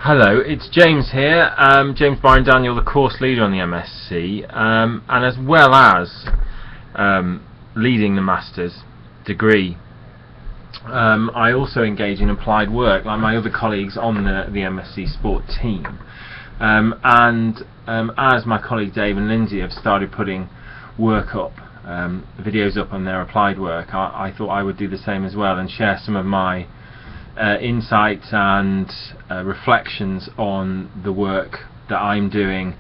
Hello, it's James here, James Byron Daniel, the course leader on the MSc, and as well as leading the Master's degree, I also engage in applied work like my other colleagues on the MSc Sport team, and as my colleague Dave and Lindsay have started putting work up, videos up on their applied work, I thought I would do the same as well and share some of my insights and reflections on the work that I'm doing,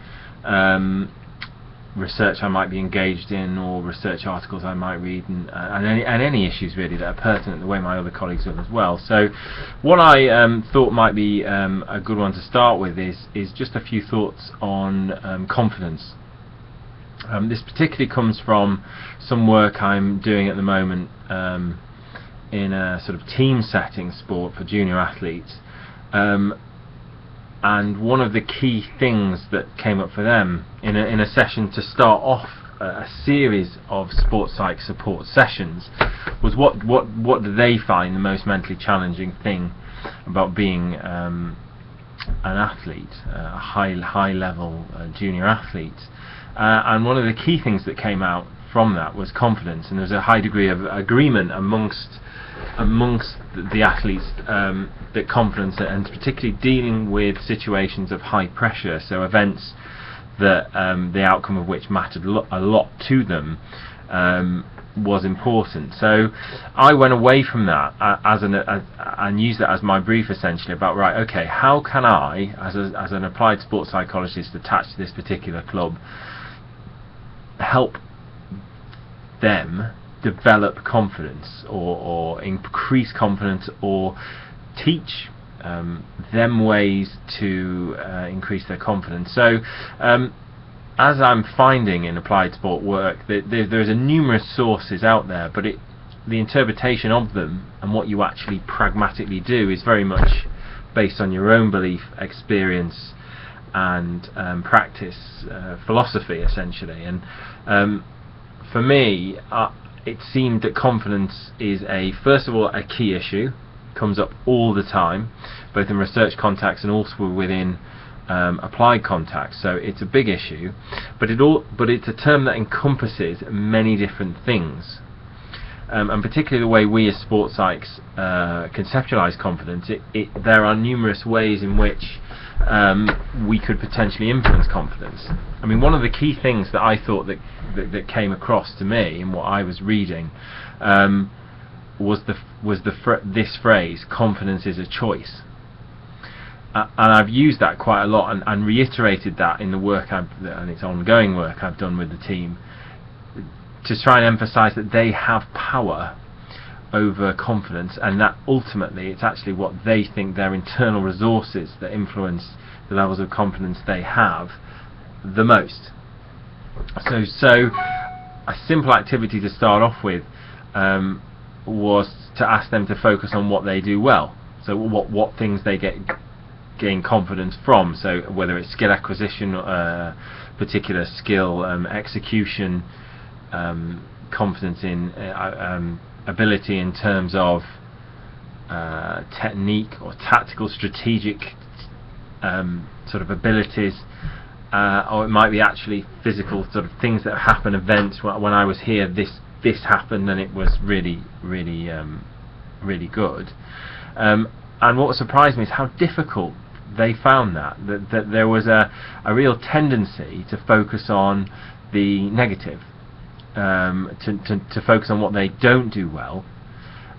research I might be engaged in, or research articles I might read, and any issues really that are pertinent the way my other colleagues will as well. So what I thought might be a good one to start with is just a few thoughts on confidence. This particularly comes from some work I'm doing at the moment in a sort of team setting sport for junior athletes, and one of the key things that came up for them in a session to start off a series of sports psych support sessions was what do they find the most mentally challenging thing about being an athlete, a high level junior athlete, and one of the key things that came out from that was confidence, and there was a high degree of agreement amongst the athletes that confidence, and particularly dealing with situations of high pressure, so events that the outcome of which mattered a lot to them, was important. So I went away from that and used that as my brief essentially about, right, okay, how can I, as an applied sports psychologist attached to this particular club, help them develop confidence, or increase confidence, or teach them ways to increase their confidence. So as I'm finding in applied sport work, there's a numerous sources out there, but the interpretation of them and what you actually pragmatically do is very much based on your own belief, experience, and practice, philosophy essentially. And for me, it seemed that confidence is first of all a key issue, comes up all the time, both in research contexts and also within applied contexts. So it's a big issue, but it's a term that encompasses many different things, and particularly the way we as sports psychs conceptualize confidence. There are numerous ways in which we could potentially influence confidence. I mean, one of the key things that I thought that came across to me in what I was reading was this phrase, confidence is a choice. And I've used that quite a lot and reiterated that in the work and it's ongoing work I've done with the team, to try and emphasize that they have power over confidence, and that ultimately it's actually what they think, their internal resources, that influence the levels of confidence they have the most. So a simple activity to start off with was to ask them to focus on what they do well. So what things they gain confidence from. So whether it's skill acquisition, particular skill execution, confidence in ability in terms of technique or tactical strategic sort of abilities, or it might be actually physical sort of things that happen, events. When I was here, this happened and it was really good, and what surprised me is how difficult they found that there was a real tendency to focus on the negative, to focus on what they don't do well,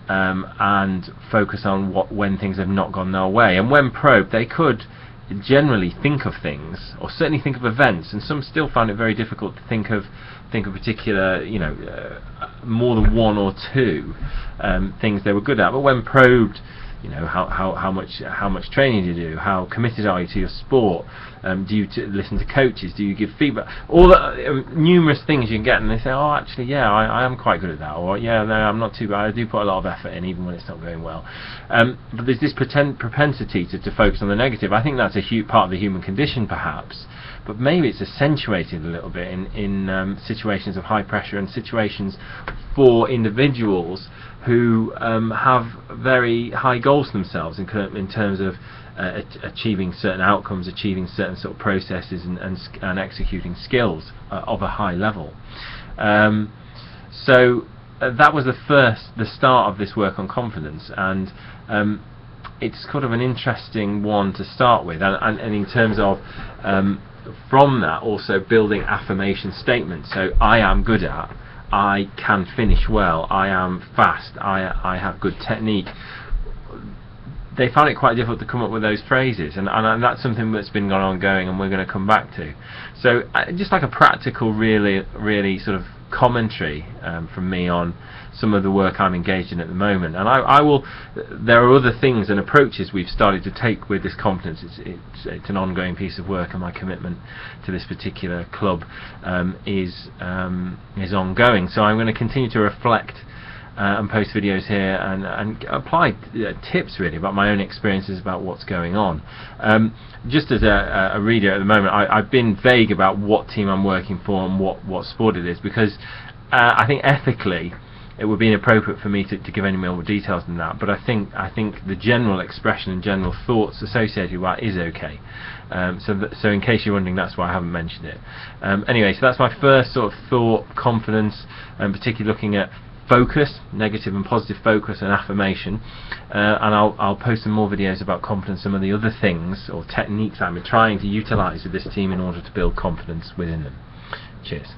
and focus on when things have not gone their way. And when probed, they could generally think of things, or certainly think of events, and some still found it very difficult to think of particular, more than one or two things they were good at. But when probed, how much training do you do? How committed are you to your sport? Do you listen to coaches? Do you give feedback? All the numerous things you can get, and they say, oh, actually, yeah, I am quite good at that, or yeah, no, I'm not too bad. I do put a lot of effort in, even when it's not going well. But there's this propensity to focus on the negative. I think that's a huge part of the human condition, perhaps, but maybe it's accentuated a little bit in situations of high pressure and situations for individuals who have very high goals themselves in terms of achieving certain outcomes, achieving certain sort of processes, and executing skills of a high level. So that was the start of this work on confidence, and it's kind of an interesting one to start with, and in terms of from that also building affirmation statements. So I am good at, I can finish well, I am fast, I have good technique. They found it quite difficult to come up with those phrases, and that's something that's been ongoing, and we're going to come back to. So just like a practical, really sort of commentary from me on some of the work I'm engaged in at the moment, and I will. There are other things and approaches we've started to take with this confidence. It's an ongoing piece of work, and my commitment to this particular club is ongoing. So I'm going to continue to reflect and post videos here and apply tips really about my own experiences about what's going on. Just as a reader at the moment, I've been vague about what team I'm working for and what sport it is, because I think ethically it would be inappropriate for me to give any more details than that, but I think the general expression and general thoughts associated with that is okay. So in case you're wondering, that's why I haven't mentioned it. Anyway, so that's my first sort of thought, confidence, and particularly looking at focus, negative and positive focus, and affirmation, and I'll post some more videos about confidence, some of the other things or techniques I'm trying to utilise with this team in order to build confidence within them. Cheers.